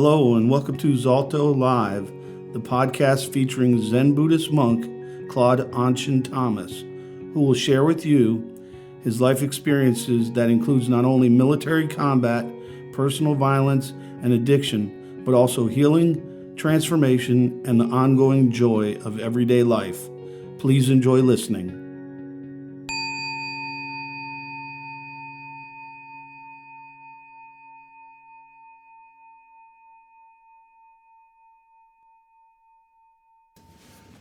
Hello and welcome to ZalthoLIVE, the podcast featuring Zen Buddhist Monk Claude AnShin Thomas, who will share with you his life experiences that includes not only military combat, personal violence, and addiction, but also healing, transformation, and the ongoing joy of everyday life. Please enjoy listening.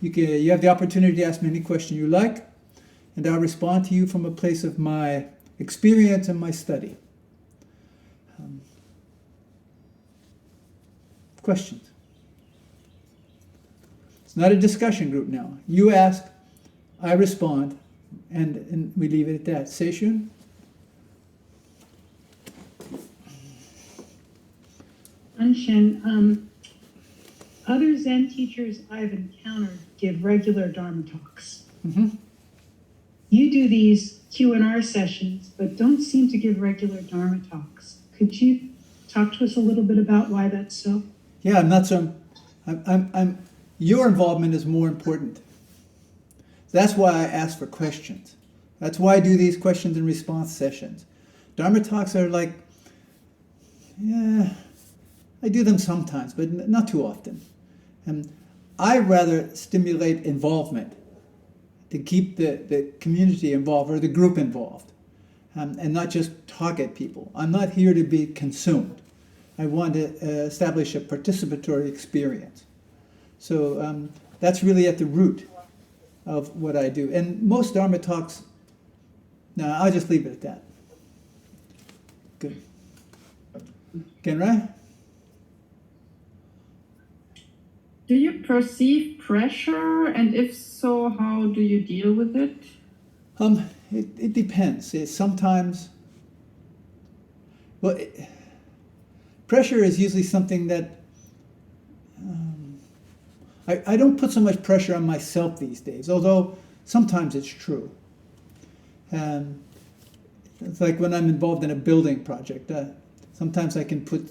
You have the opportunity to ask me any question you like, and I'll respond to you from a place of my experience and my study. Questions? It's not a discussion group now. You ask, I respond, and we leave it at that. Seishun? AnShin, other Zen teachers I've encountered give regular Dharma talks. Mm-hmm. You do these Q&R sessions, but don't seem to give regular Dharma talks. Could you talk to us a little bit about why that's so? Yeah, I'm not so. Your involvement is more important. That's why I ask for questions. That's why I do these questions and response sessions. Dharma talks are like, yeah, I do them sometimes, but not too often. And I rather stimulate involvement to keep the community involved or the group involved, and not just talk at people. I'm not here to be consumed. I want to establish a participatory experience. So that's really at the root of what I do. And most Dharma talks, no, I'll just leave it at that. Good. Genrai? Do you perceive pressure, and if so, how do you deal with it? It depends. Sometimes, well, pressure is usually something that I don't put so much pressure on myself these days, although sometimes it's true. It's like when I'm involved in a building project, sometimes I can put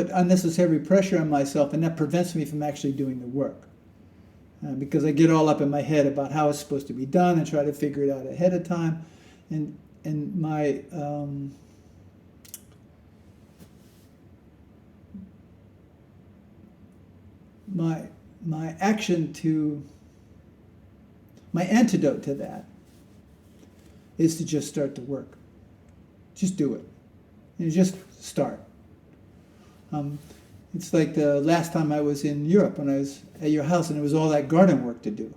unnecessary pressure on myself, and that prevents me from actually doing the work. Because I get all up in my head about how it's supposed to be done and try to figure it out ahead of time. And my antidote to that is to just start the work. Just do it. And just start. It's like the last time I was in Europe when I was at your house and it was all that garden work to do.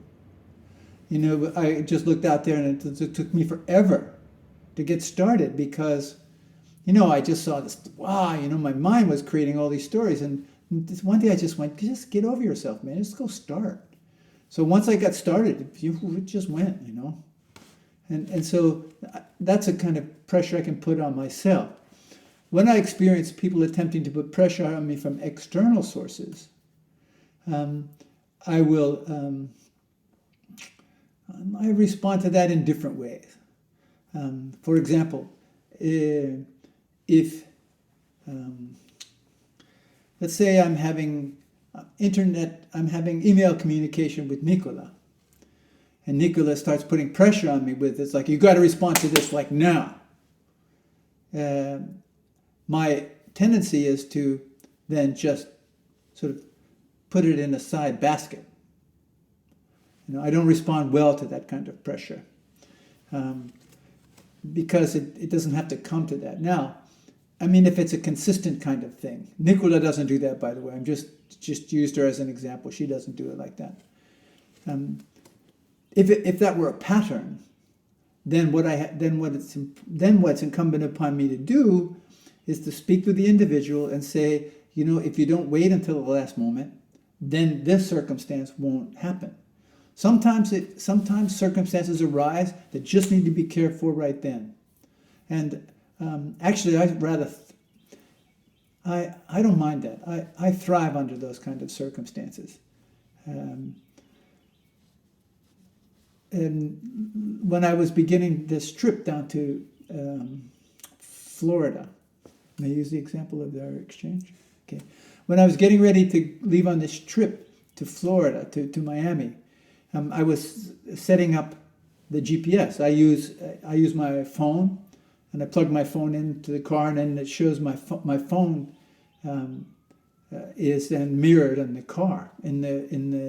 You know, I just looked out there and it took me forever to get started because, you know, I just saw this, wow, you know, my mind was creating all these stories. And this one day I just went, just get over yourself, man, just go start. So once I got started, it just went, you know. And so that's a kind of pressure I can put on myself. When I experience people attempting to put pressure on me from external sources, I respond to that in different ways. For example, if let's say I'm having email communication with Nicola, and Nicola starts putting pressure on me with, it's like, you got to respond to this like now. My tendency is to then just sort of put it in a side basket. You know, I don't respond well to that kind of pressure because it doesn't have to come to that. Now, I mean, if it's a consistent kind of thing, Nicola doesn't do that, by the way. I'm just used her as an example. She doesn't do it like that. If that were a pattern, then what's incumbent upon me to do is to speak with the individual and say, you know, if you don't wait until the last moment, then this circumstance won't happen. Sometimes circumstances arise that just need to be cared for right then. And actually, I don't mind that. I thrive under those kind of circumstances. And when I was beginning this trip down to Florida, May I use the example of our exchange? Okay. When I was getting ready to leave on this trip to Florida, to Miami, I was setting up the GPS. I use my phone, and I plug my phone into the car, and then it shows my phone is then mirrored in the car in the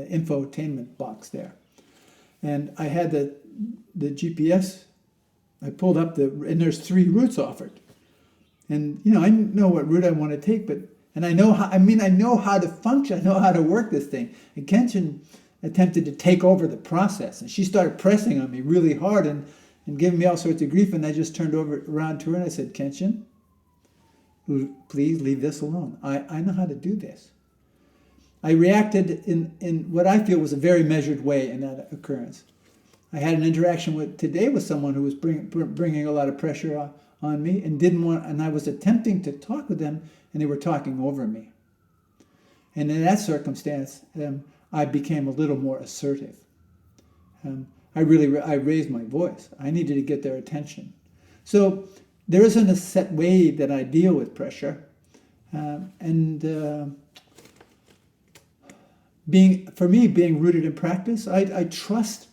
infotainment box there. And I had the GPS. I pulled up and there's 3 routes offered. And I know what route I want to take, and I know how. I know how to function. I know how to work this thing. And Kenshin attempted to take over the process, and she started pressing on me really hard and giving me all sorts of grief. And I just turned around to her and I said, "Kenshin, please leave this alone. I know how to do this." I reacted in what I feel was a very measured way in that occurrence. I had an interaction today with someone who was bringing a lot of pressure on me and didn't want, and I was attempting to talk with them, and they were talking over me. And in that circumstance, I became a little more assertive. I raised my voice. I needed to get their attention. So there isn't a set way that I deal with pressure, being rooted in practice, I trust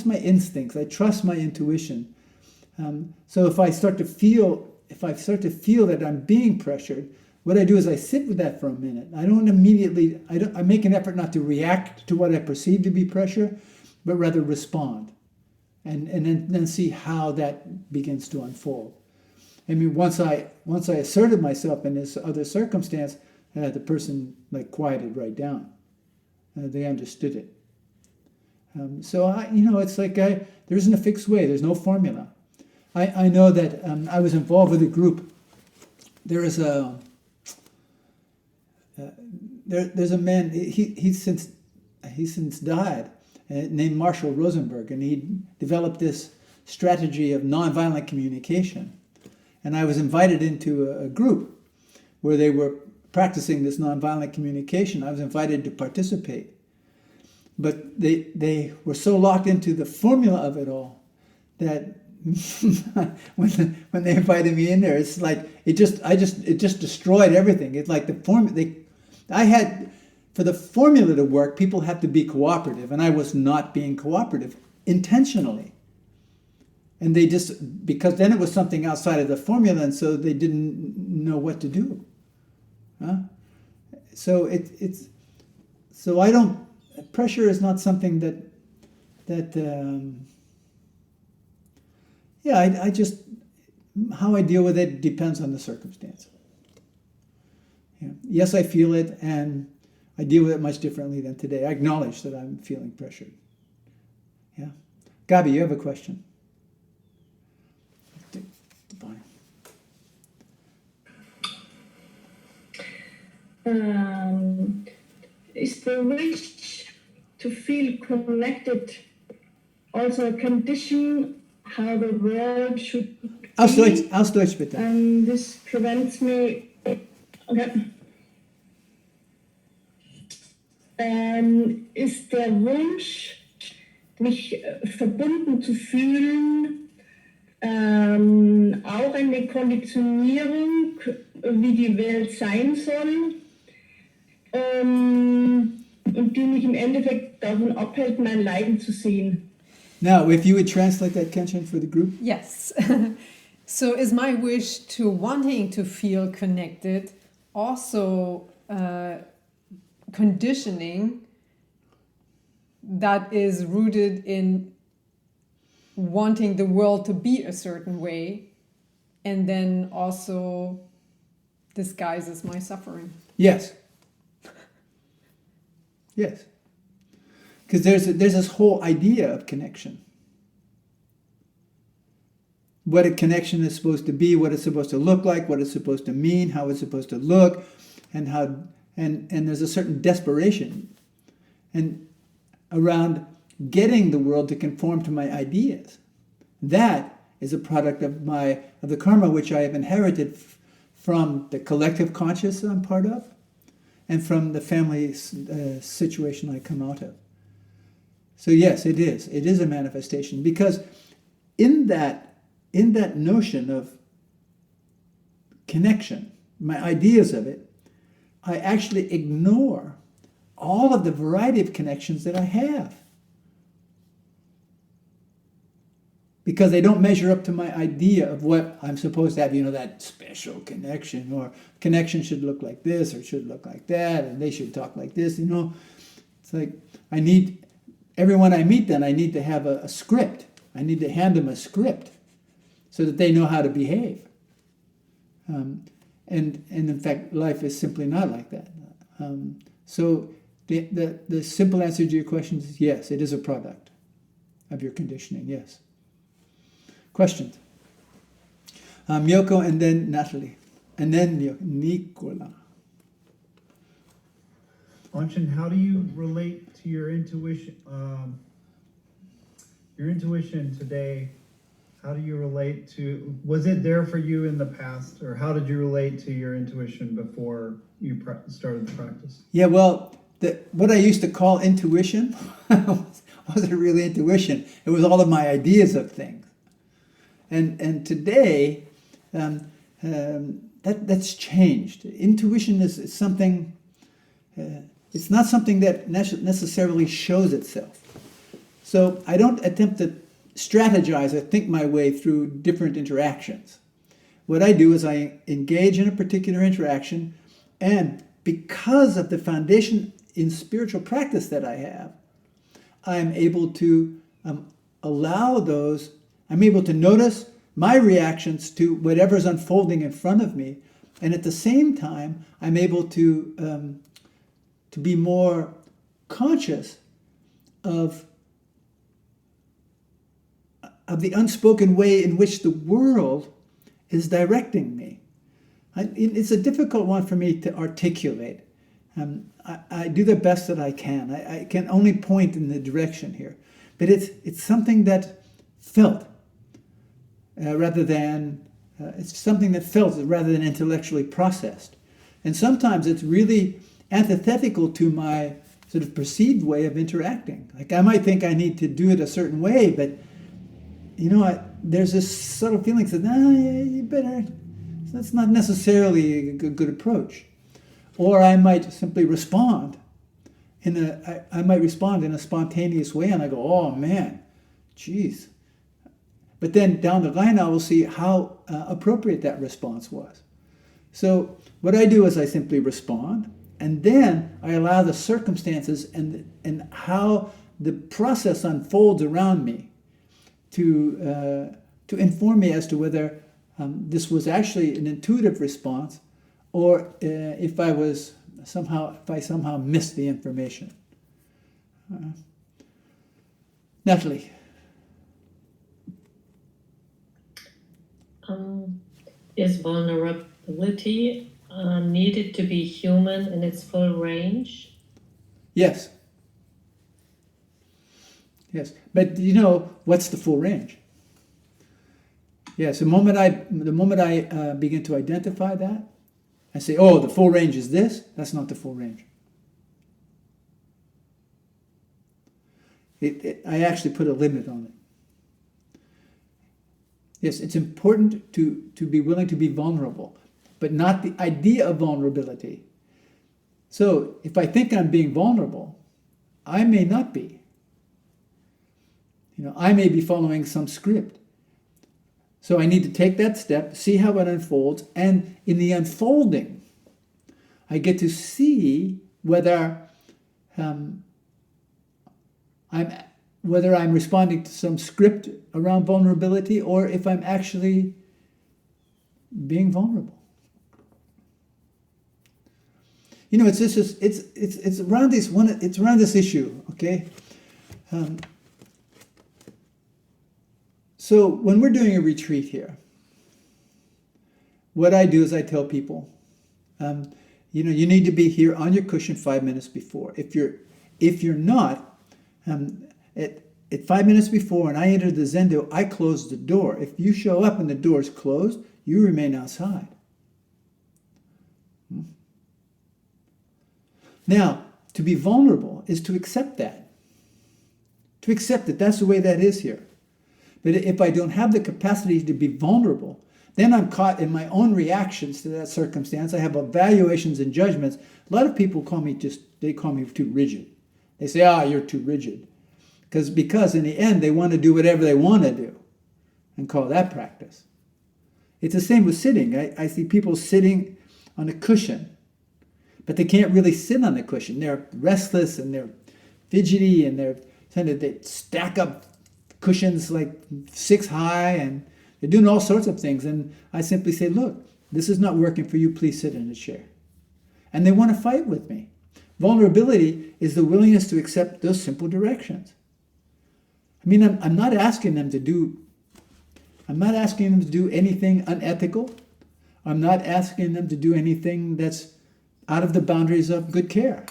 my instincts. I trust my intuition. So if I start to feel that I'm being pressured, what I do is I sit with that for a minute. I don't immediately. I make an effort not to react to what I perceive to be pressure, but rather respond, and then see how that begins to unfold. I mean, once I asserted myself in this other circumstance, the person quieted right down. They understood it. So it's like there isn't a fixed way. There's no formula. I know that I was involved with a group. There is there's a man. He's since died, named Marshall Rosenberg, and he developed this strategy of nonviolent communication. And I was invited into a group where they were practicing this nonviolent communication. I was invited to participate. But they were so locked into the formula of it all that when they invited me in there, it's like it just destroyed everything. It's like the formula. For the formula to work, people have to be cooperative, and I was not being cooperative intentionally. And because then it was something outside of the formula, and so they didn't know what to do. So pressure is not something how I deal with it depends on the circumstance. Yeah. Yes, I feel it, and I deal with it much differently than today. I acknowledge that I'm feeling pressured. Yeah. Gabi, you have a question? Fine. Is the wish to feel connected also a condition how the world should be? Aus Deutsch bitte. This prevents me. Okay. Ist der Wunsch, mich verbunden zu fühlen, auch eine Konditionierung, wie die Welt sein soll, und die mich im Endeffekt davon abhält, mein Leiden zu sehen? Now, if you would translate that, Kenshin, for the group. Yes. So is my wish to wanting to feel connected also conditioning that is rooted in wanting the world to be a certain way and then also disguises my suffering? Yes. Yes. Because there's this whole idea of connection. What a connection is supposed to be, what it's supposed to look like, what it's supposed to mean, how it's supposed to look, and there's a certain desperation and around getting the world to conform to my ideas. That is a product of the karma which I have inherited from the collective conscious I'm part of and from the family situation I come out of. So yes, it is. It is a manifestation, because in that notion of connection, my ideas of it, I actually ignore all of the variety of connections that I have. Because they don't measure up to my idea of what I'm supposed to have, that special connection, or connection should look like this, or should look like that, and they should talk like this, It's like, everyone I meet then, I need to have a script. I need to hand them a script so that they know how to behave. And in fact, life is simply not like that. So the simple answer to your question is yes, it is a product of your conditioning, yes. Questions? Miyoko and then Natalie. And then Nicola. Anshin, how do you relate to your intuition? Your intuition today, how do you relate to, was it there for you in the past, or how did you relate to your intuition before you started the practice? Yeah, well, what I used to call intuition wasn't really intuition. It was all of my ideas of things. And today, that's changed. Intuition is something, it's not something that necessarily shows itself. So I don't attempt to strategize or think my way through different interactions. What I do is I engage in a particular interaction, and because of the foundation in spiritual practice that I have, I'm able to I'm able to notice my reactions to whatever's unfolding in front of me, and at the same time, I'm able to be more conscious of the unspoken way in which the world is directing me. It's a difficult one for me to articulate. I do the best that I can. I can only point in the direction here. But it's something that felt rather than intellectually processed. And sometimes it's really antithetical to my sort of perceived way of interacting. Like I might think I need to do it a certain way, but there's this subtle feeling that, you better, that's not necessarily a good approach. Or I might simply respond in a spontaneous way, and I go, oh man, geez. But then down the line, I will see how appropriate that response was. So what I do is I simply respond, and then I allow the circumstances and how the process unfolds around me to inform me as to whether this was actually an intuitive response, or if I somehow missed the information. Natalie. Is vulnerability needed to be human in its full range? Yes. Yes, but what's the full range? Yes, the moment I begin to identify that, I say, oh, the full range is this. That's not the full range. I actually put a limit on it. Yes, it's important to be willing to be vulnerable, but not the idea of vulnerability. So if I think I'm being vulnerable, I may not be. I may be following some script. So I need to take that step, see how it unfolds, and in the unfolding, I get to see whether I'm responding to some script around vulnerability, or if I'm actually being vulnerable. It's around this issue, okay? So when we're doing a retreat here, what I do is I tell people, you need to be here on your cushion 5 minutes before. If you're not, at 5 minutes before and I enter the zendo, I close the door. If you show up and the door is closed, you remain outside. Now, to be vulnerable is to accept that. To accept that that's the way that is here. But if I don't have the capacity to be vulnerable, then I'm caught in my own reactions to that circumstance. I have evaluations and judgments. A lot of people call me too rigid. They say, you're too rigid. Because in the end, they want to do whatever they want to do and call that practice. It's the same with sitting. I see people sitting on a cushion, but they can't really sit on the cushion. They're restless and they're fidgety and they stack up cushions like 6 high and they're doing all sorts of things. And I simply say, look, this is not working for you. Please sit in a chair. And they want to fight with me. Vulnerability is the willingness to accept those simple directions. I mean, I'm not asking them to do anything unethical. I'm not asking them to do anything that's out of the boundaries of good care.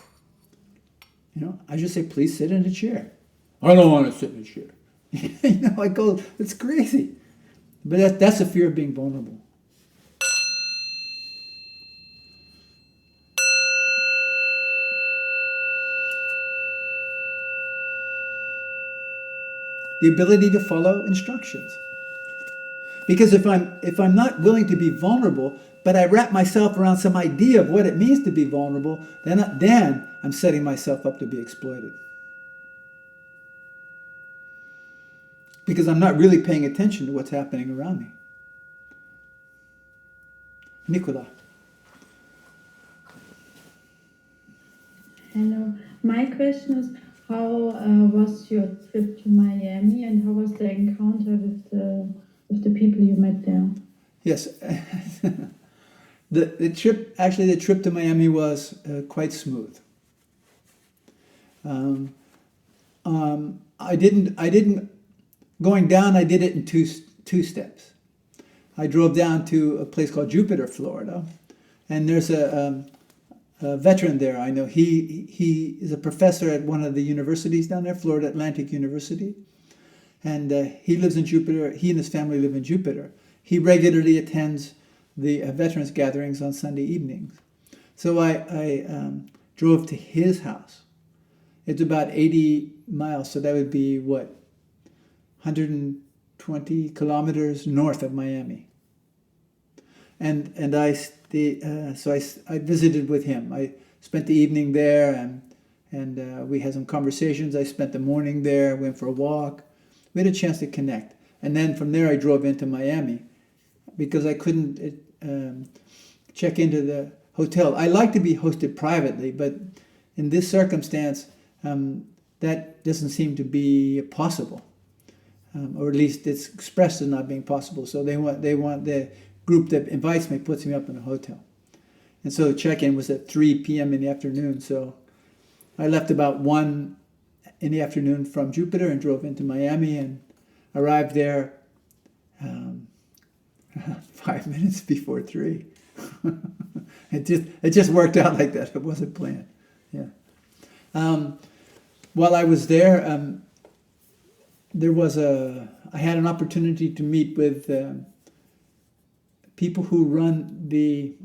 I just say, please sit in a chair. I don't want to sit in a chair. I go, it's crazy. But that's the fear of being vulnerable. The ability to follow instructions. Because if I'm not willing to be vulnerable, but I wrap myself around some idea of what it means to be vulnerable, then I'm setting myself up to be exploited. Because I'm not really paying attention to what's happening around me. Nicola. Hello. My question is, how was your trip to Miami and how was the encounter with the people you met there? Yes. The trip to Miami was quite smooth. Going down, I did it in two steps. I drove down to a place called Jupiter, Florida, and there's a veteran there. I know he is a professor at one of the universities down there, Florida Atlantic University, and he lives in Jupiter. He and his family live in Jupiter. He regularly attends the veterans gatherings on Sunday evenings. So I drove to his house. It's about 80 miles, so that would be 120 kilometers north of Miami. And I visited with him. I spent the evening there, and we had some conversations. I spent the morning there, went for a walk. We had a chance to connect. And then from there I drove into Miami because I couldn't check into the hotel. I like to be hosted privately, but in this circumstance, that doesn't seem to be possible. Or at least it's expressed as not being possible. So they want the group that invites me puts me up in a hotel. And so the check-in was at 3 p.m. in the afternoon. So I left about 1 in the afternoon from Jupiter and drove into Miami and arrived there 5 minutes before 3. It just worked out like that. It wasn't planned. Yeah. While I was there, I had an opportunity to meet with people who run the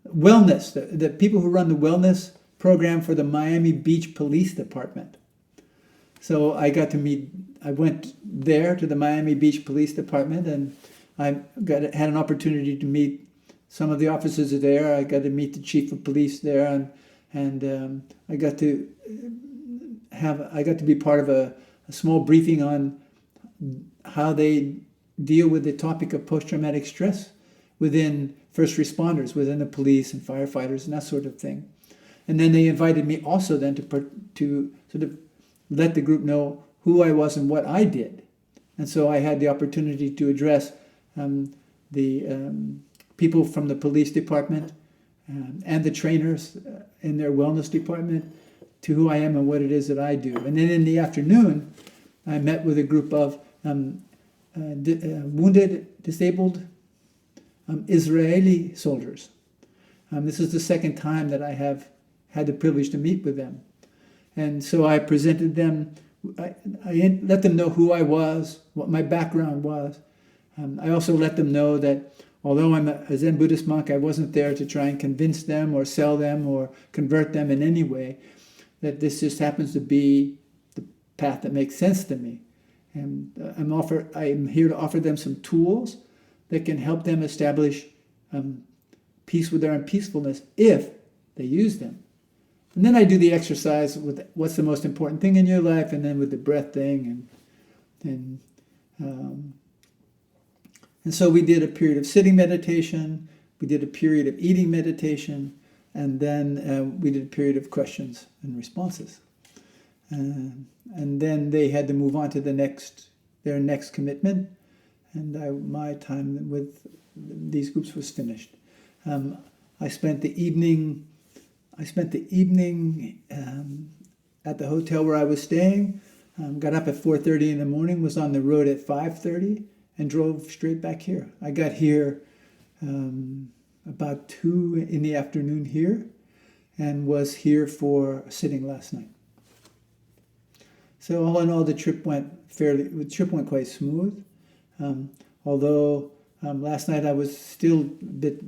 wellness, the people who run the wellness program for the Miami Beach Police Department. So I went there to the Miami Beach Police Department, and I had an opportunity to meet some of the officers there. I got to meet the chief of police there, and I got to be part of a small briefing on how they deal with the topic of post-traumatic stress within first responders, within the police and firefighters and that sort of thing. And then they invited me also then to sort of let the group know who I was and what I did. And so I had the opportunity to address the people from the police department and the trainers in their wellness department to who I am and what it is that I do. And then in the afternoon, I met with a group of wounded, disabled Israeli soldiers. This is the second time that I have had the privilege to meet with them. And so I presented them, I let them know who I was, what my background was. I also let them know that although I'm a Zen Buddhist monk, I wasn't there to try and convince them or sell them or convert them in any way, that this just happens to be the path that makes sense to me. And I'm here to offer them some tools that can help them establish peace with their unpeacefulness if they use them. And then I do the exercise with what's the most important thing in your life, and then with the breath thing, and so we did a period of sitting meditation, we did a period of eating meditation, and then we did a period of questions and responses. And then they had to move on to their next commitment, and my time with these groups was finished. I spent the evening at the hotel where I was staying. Got up at 4:30 in the morning, was on the road at 5:30, and drove straight back here. I got here about 2 in the afternoon here, and was here for a sitting last night. So all in all, the trip went quite smooth. Although last night I was still a bit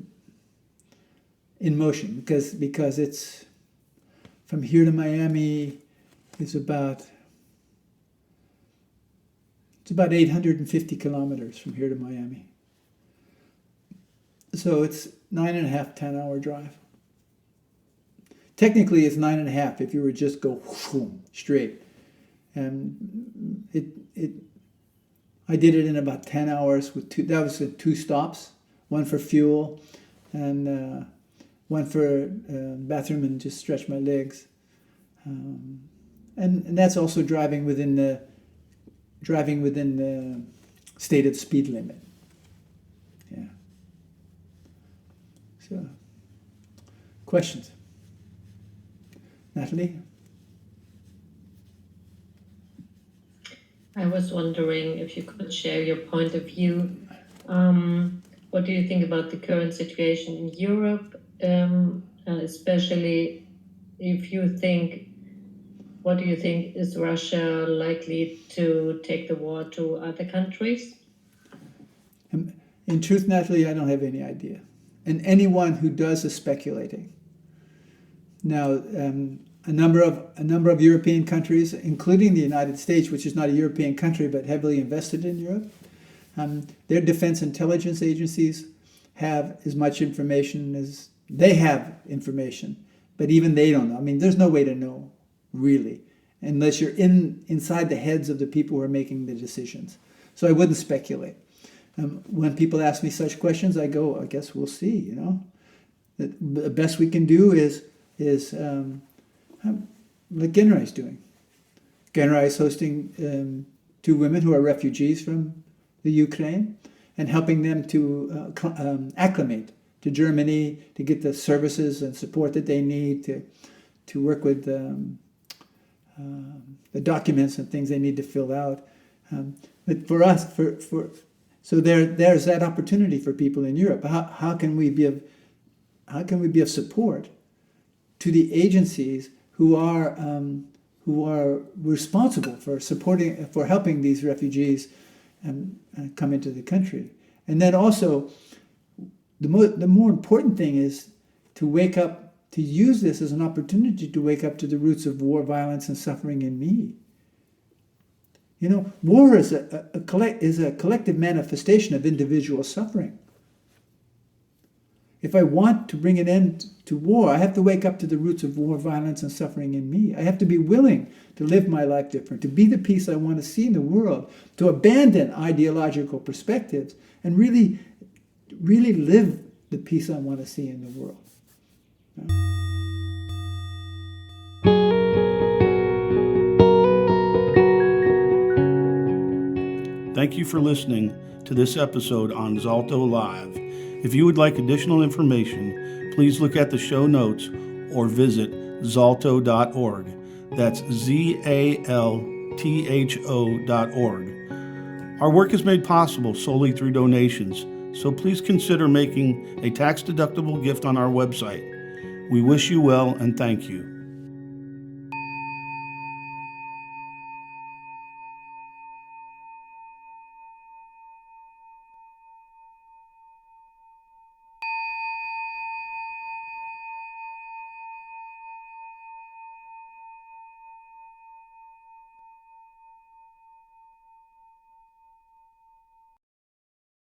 in motion because it's from here to Miami is about 850 kilometers from here to Miami. So it's 9.5, 10-hour drive. Technically, it's 9.5 if you were just go straight. And I did it in about 10 hours with that was 2 stops, one for fuel and one for bathroom and just stretch my legs. And that's also driving within the stated speed limit. Yeah. So, questions? Natalie? I was wondering if you could share your point of view. What do you think about the current situation in Europe, especially if you think, what do you think, is Russia likely to take the war to other countries? In truth, Natalie, I don't have any idea. And anyone who does is speculating. Now, a number of European countries, including the United States, which is not a European country but heavily invested in Europe, their defense intelligence agencies have as much information as they have information, but even they don't know. I mean, there's no way to know, really, unless you're inside the heads of the people who are making the decisions. So I wouldn't speculate. When people ask me such questions, I go, I guess we'll see. You know, the best we can do is like Genrai is doing. Genrai is hosting 2 women who are refugees from the Ukraine and helping them to acclimate to Germany, to get the services and support that they need to work with the documents and things they need to fill out. But for us, so there's that opportunity for people in Europe. How can we be of support to the agencies who are responsible for helping these refugees come into the country? And then also, the more important thing is to wake up, to use this as an opportunity to wake up to the roots of war, violence, and suffering in me. You know, war is a collective manifestation of individual suffering. If I want to bring an end to war, I have to wake up to the roots of war, violence, and suffering in me. I have to be willing to live my life different, to be the peace I want to see in the world, to abandon ideological perspectives, and really live the peace I want to see in the world. Thank you for listening to this episode on ZalthoLIVE. If you would like additional information, please look at the show notes or visit zaltho.org. That's ZALTHO.org. Our work is made possible solely through donations, so please consider making a tax-deductible gift on our website. We wish you well and thank you.